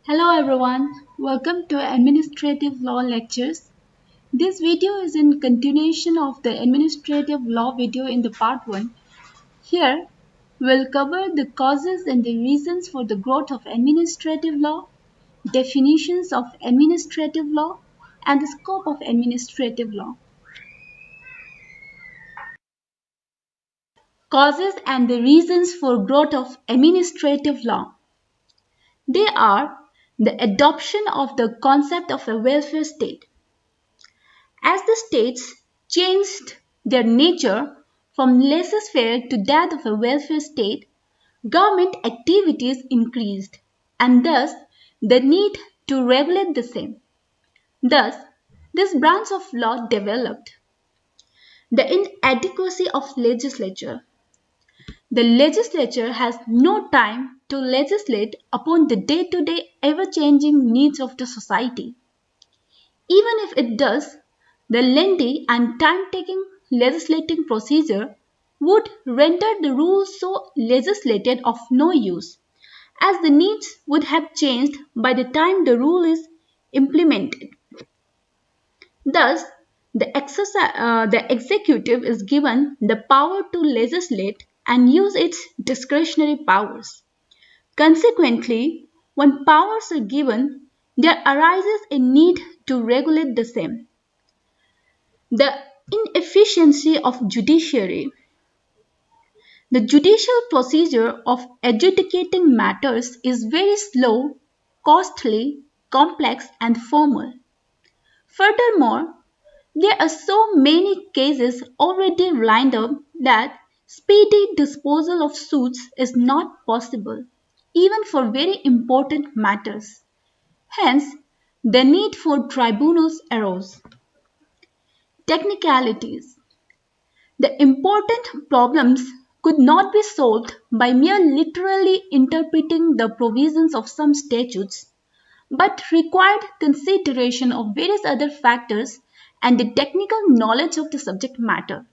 Hello everyone, welcome to Administrative Law Lectures. This video is in continuation of the Administrative Law video in the part 1. Here, we'll cover the causes and the reasons for the growth of administrative law, definitions of administrative law, and the scope of administrative law. Causes and the reasons for growth of administrative law. They are the adoption of the concept of a welfare state. As the states changed their nature from laissez-faire to that of a welfare state, government activities increased, and thus the need to regulate the same. Thus, this branch of law developed. The inadequacy of legislature. The legislature has no time to legislate upon the day-to-day ever-changing needs of the society. Even if it does, the lengthy and time-taking legislating procedure would render the rules so legislated of no use, as the needs would have changed by the time the rule is implemented. Thus, the executive is given the power to legislate and use its discretionary powers. Consequently, when powers are given, there arises a need to regulate the same. The inefficiency of judiciary. The judicial procedure of adjudicating matters is very slow, costly, complex, and formal. Furthermore, there are so many cases already lined up that speedy disposal of suits is not possible, even for very important matters. Hence, the need for tribunals arose. Technicalities. The important problems could not be solved by mere literally interpreting the provisions of some statutes, but required consideration of various other factors and the technical knowledge of the subject matter.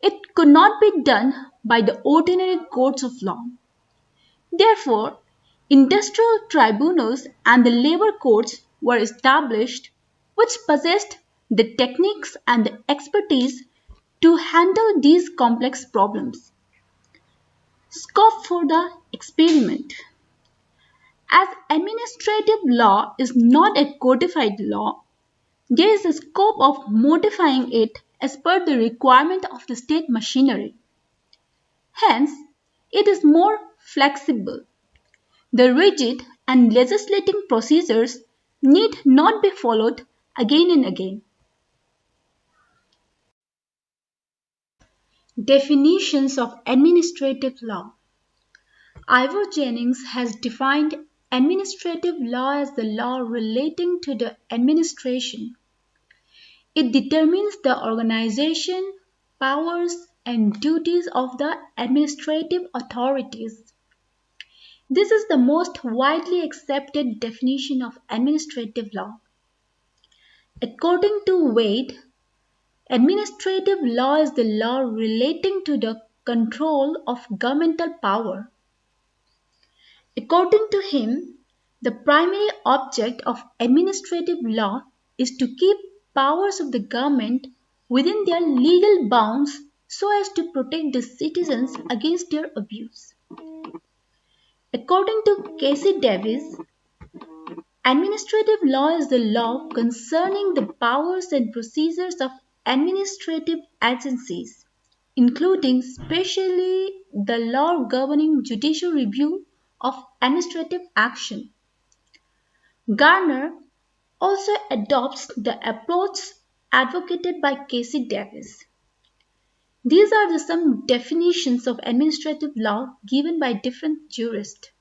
It could not be done by the ordinary courts of law. Therefore, industrial tribunals and the labor courts were established, which possessed the techniques and the expertise to handle these complex problems. Scope for the experiment. As administrative law is not a codified law, there is a scope of modifying it as per the requirement of the state machinery. Hence, it is more flexible. The rigid and legislating procedures need not be followed again and again. Definitions of administrative law. Ivor Jennings has defined administrative law as the law relating to the administration. It determines the organization, powers, and duties of the administrative authorities. This is the most widely accepted definition of administrative law. According to Wade, administrative law is the law relating to the control of governmental power. According to him, the primary object of administrative law is to keep powers of the government within their legal bounds so as to protect the citizens against their abuse. According to Casey Davis, administrative law is the law concerning the powers and procedures of administrative agencies, including specially the law governing judicial review of administrative action. Garner also adopts the approach advocated by Casey Davis. These are some definitions of administrative law given by different jurists.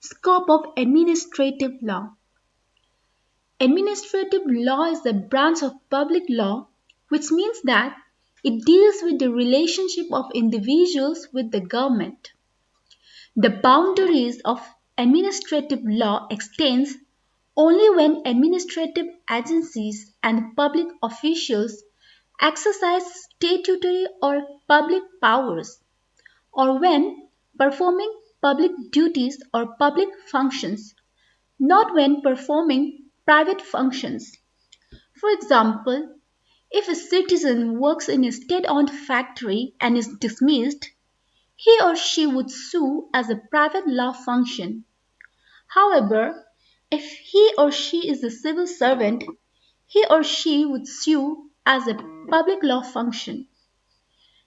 Scope of administrative law. Administrative law is a branch of public law, which means that it deals with the relationship of individuals with the government. The boundaries of administrative law extends only when administrative agencies and public officials exercise statutory or public powers, or when performing public duties or public functions, not when performing private functions. For example, if a citizen works in a state owned factory and is dismissed, he or she would sue as a private law function. However, if he or she is a civil servant, he or she would sue as a public law function.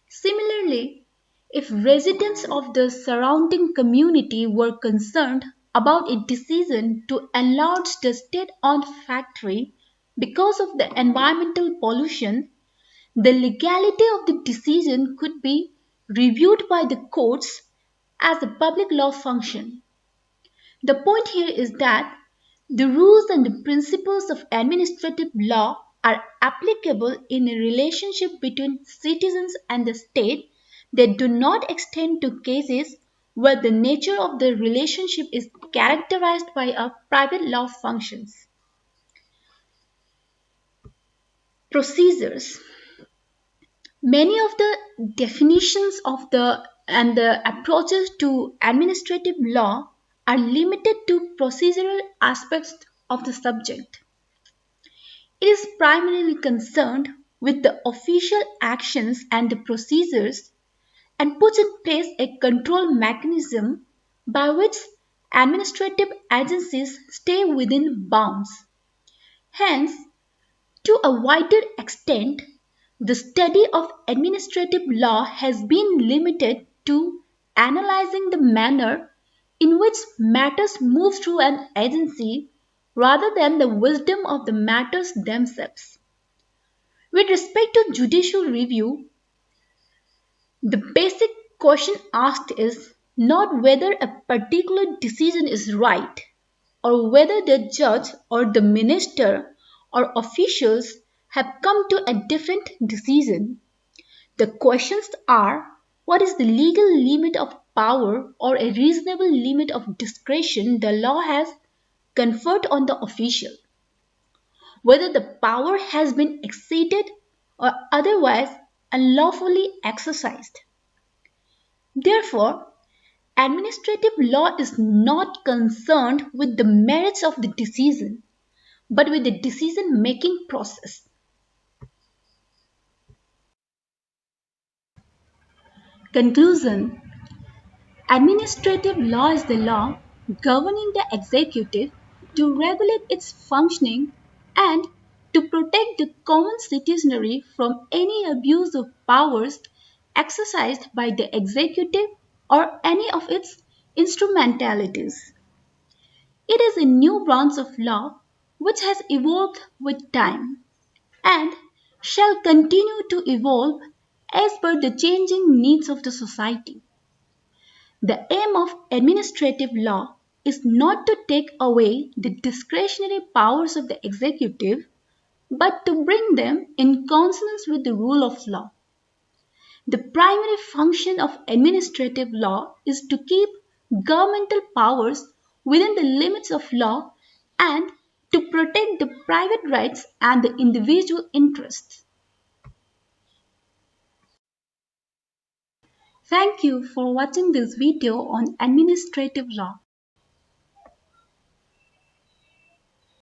Similarly, if residents of the surrounding community were concerned about a decision to enlarge the state owned factory because of the environmental pollution, the legality of the decision could be reviewed by the courts as a public law function. The point here is that the rules and the principles of administrative law are applicable in a relationship between citizens and the state. They do not extend to cases where the nature of the relationship is characterized by a private law functions. Procedures. Many of the definitions of the approaches to administrative law are limited to procedural aspects of the subject. It is primarily concerned with the official actions and the procedures and puts in place a control mechanism by which administrative agencies stay within bounds. Hence, to a wider extent, the study of administrative law has been limited to analyzing the manner in which matters move through an agency rather than the wisdom of the matters themselves. With respect to judicial review, the basic question asked is not whether a particular decision is right or whether the judge or the minister or officials have come to a different decision. The questions are what is the legal limit of power or a reasonable limit of discretion the law has conferred on the official, whether the power has been exceeded or otherwise unlawfully exercised. Therefore, administrative law is not concerned with the merits of the decision, but with the decision making process. Conclusion. Administrative law is the law governing the executive to regulate its functioning and to protect the common citizenry from any abuse of powers exercised by the executive or any of its instrumentalities. It is a new branch of law which has evolved with time and shall continue to evolve as per the changing needs of the society. The aim of administrative law is not to take away the discretionary powers of the executive, but to bring them in consonance with the rule of law. The primary function of administrative law is to keep governmental powers within the limits of law and to protect the private rights and the individual interests. Thank you for watching this video on administrative law.